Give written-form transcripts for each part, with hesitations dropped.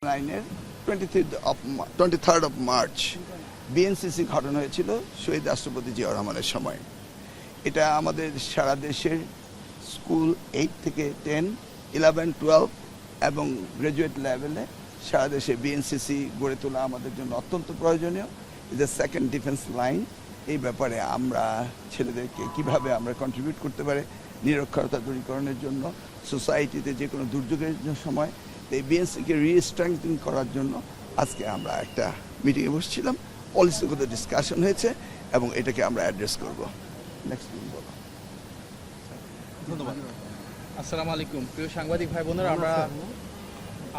লাইনের 23rd of March BNCC ঘটনা হয়েছিল শহীদ রাষ্ট্রপতি জিয়াউর রহমানের সময়। এটা আমাদের সারা দেশের স্কুল 8 থেকে 10, 11, 12 এবং গ্র্যাজুয়েট লেভেলে সারা দেশে বিএনসিসি গড়ে তোলা আমাদের জন্য অত্যন্ত প্রয়োজনীয়। Is a second defence line. এই ব্যাপারে আমরা ছেলেদেরকে কিভাবে আমরা কন্ট্রিবিউট করতে পারে নিরক্ষরতা দূরীকরণের জন্য, সোসাইটিতে যে কোনো দুর্যোগের সময় এই বিএনসিকে রিস্ট্রেংথেন করার জন্য আজকে আমরা একটা মিটিংয়ে বসছিলাম। পলিসিগত ডিসকাশন হয়েছে এবং এটাকে আমরা অ্যাড্রেস করব। নেক্সট বলো। ধন্যবাদ। আসসালামু আলাইকুম প্রিয় সাংবাদিক ভাই বোনেরা,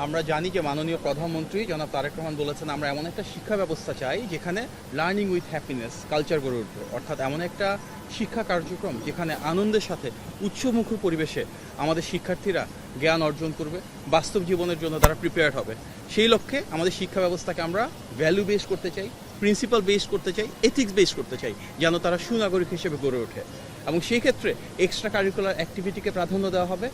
আমরা জানি যে মাননীয় প্রধানমন্ত্রী জনাব তারেক রহমান বলেছেন আমরা এমন একটা শিক্ষা ব্যবস্থা চাই যেখানে লার্নিং উইথ হ্যাপিনেস কালচার গড়ে উঠবে, অর্থাৎ এমন একটা শিক্ষা কার্যক্রম যেখানে আনন্দের সাথে উৎসবমুখর পরিবেশে আমাদের শিক্ষার্থীরা জ্ঞান অর্জন করবে, বাস্তব জীবনের জন্য তারা প্রিপেয়ার্ড হবে। সেই লক্ষ্যে আমাদের শিক্ষা ব্যবস্থাকে আমরা ভ্যালু বেস করতে চাই, প্রিন্সিপাল বেস করতে চাই, এথিক্স বেস করতে চাই, যেন তারা সুনাগরিক হিসেবে গড়ে ওঠে। এবং সেই ক্ষেত্রে এক্সট্রা কারিকুলার অ্যাক্টিভিটিকে প্রাধান্য দেওয়া হবে।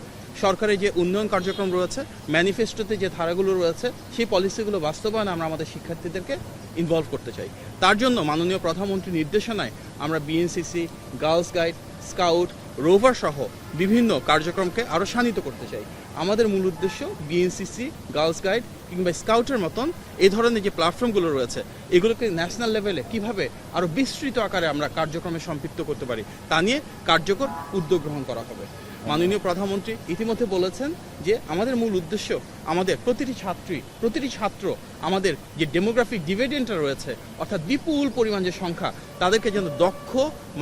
সরকারের যে উন্নয়ন কার্যক্রম রয়েছে, ম্যানিফেস্টোতে যে ধারাগুলো রয়েছে, সেই পলিসিগুলো বাস্তবায়নে আমরা আমাদের শিক্ষার্থীদেরকে ইনভলভ করতে চাই। তার জন্য মাননীয় প্রধানমন্ত্রীর নির্দেশনায় আমরা BNCC, girls guide, scout, rover সহ বিভিন্ন কার্যক্রমকে আরও শানিত করতে চাই। আমাদের মূল উদ্দেশ্য বিএনসিসি, গার্লস গাইড কিংবা স্কাউটের মতন এই ধরনের যে প্ল্যাটফর্মগুলো রয়েছে এগুলোকে ন্যাশনাল লেভেলে কিভাবে আরও বিস্তৃত আকারে আমরা কার্যক্রমে সম্পৃক্ত করতে পারি তা নিয়ে কার্যকর উদ্যোগ গ্রহণ করা হবে। মাননীয় প্রধানমন্ত্রী ইতিমধ্যে বলেছেন যে আমাদের মূল উদ্দেশ্য আমাদের প্রতিটি ছাত্র আমাদের যে ডেমোগ্রাফিক ডিভিডেন্টটা রয়েছে, অর্থাৎ বিপুল পরিমাণ যে সংখ্যা, তাদেরকে যেন দক্ষ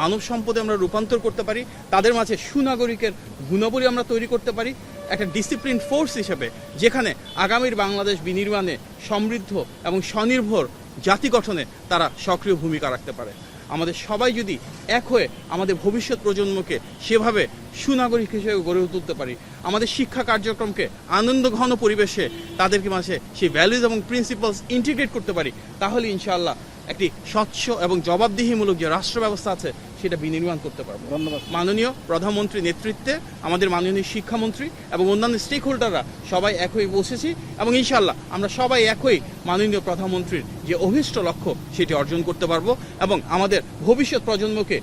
মানব সম্পদে আমরা রূপান্তর করতে পারি, তাদের মাঝে সুনাগরিকের গুণাবলী আমরা তৈরি করতে পারি একটা ডিসিপ্লিন ফোর্স হিসেবে, যেখানে আগামীর বাংলাদেশ বিনির্মাণে সমৃদ্ধ এবং স্বনির্ভর জাতি গঠনে তারা সক্রিয় ভূমিকা রাখতে পারে। আমাদের সবাই যদি এক হয়ে আমাদের ভবিষ্যৎ প্রজন্মকে সেভাবে সুনাগরিক হিসেবে গড়ে তুলতে পারি, আমাদের শিক্ষা কার্যক্রমকে আনন্দঘন পরিবেশে তাদেরকে মাঝে সেই ভ্যালুজ এবং প্রিন্সিপালস ইন্টিগ্রেট করতে পারি, তাহলে ইনশাআল্লাহ একটি স্বচ্ছ এবং জবাবদিহিমূলক যে রাষ্ট্র ব্যবস্থা আছে সেটা বিনির্মাণ করতে পারবো। ধন্যবাদ। মাননীয় প্রধানমন্ত্রীর নেতৃত্বে আমাদের মাননীয় শিক্ষামন্ত্রী এবং অন্যান্য স্টেক হোল্ডাররা সবাই এক হয়ে বসেছি এবং ইনশাআল্লাহ আমরা সবাই এক হয়ে মাননীয় প্রধানমন্ত্রীর যে অভীষ্ট লক্ষ্য সেটি অর্জন করতে পারবো এবং আমাদের ভবিষ্যৎ প্রজন্মকে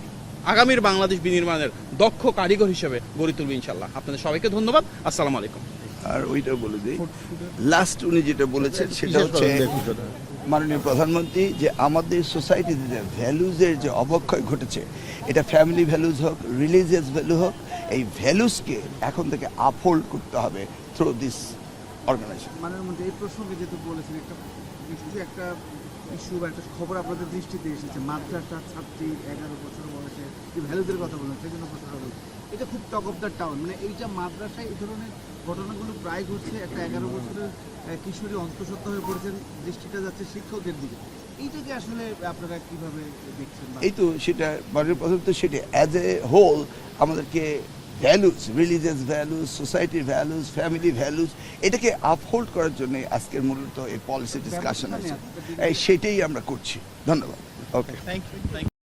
আগামীর বাংলাদেশ বিনির্মাণের দক্ষ কারিগর হিসেবে গড়ে তুলবে ইনশাআল্লাহ। আপনাদের সবাইকে ধন্যবাদ। আসসালামু আলাইকুম। আর ওইটা বলে দিই, লাস্ট উনি যেটা বলেছেন সেটা হচ্ছে মাননীয় প্রধানমন্ত্রী যে আমাদের সোসাইটিতে যে ভ্যালুজের যে অবক্ষয় ঘটেছে, এটা ফ্যামিলি ভ্যালুজ হোক, রিলিজিয়াস ভ্যালু হোক, এই ভ্যালুজকে এখন থেকে আপহোল্ড করতে হবে থ্রু দিস অর্গানাইজেশন। মাননীয় এই প্রসঙ্গে যেহেতু বলেছেন একটা ইস্যু বা একটা খবর আপনাদের দৃষ্টিতে এসেছে, মাদ্রাসার ছাত্রী 11 বছর বয়সে যে ভ্যালুদের কথা বলেন সেই জন্য প্রশ্ন করব, এটা খুব টক অফ দ্য টাউন, মানে এইটা মাদ্রাসায় এই ধরনের ঘটনাগুলো প্রায় ঘটছে। একটা 11 বছরের কিশোরী অন্তঃসত্ত্বা হয়ে পড়েছেন, দৃষ্টিটা যাচ্ছে শিক্ষকদের দিকে। এইটাকে আসলে আপনারা কিভাবে দেখছেন? এই তো সেটা মাননীয় প্রধানমন্ত্রী সেটা অ্যাজ এ হোল আমাদেরকে ভ্যালুজ, রিলিজিয়াস ভ্যালুজ, সোসাইটির ভ্যালুজ, ফ্যামিলি ভ্যালুজ, এটাকে আপহোল্ড করার জন্য আজকের মূলত এই পলিসি ডিসকাশন আছে, সেটাই আমরা করছি। ধন্যবাদ। ওকে, থ্যাংক ইউ।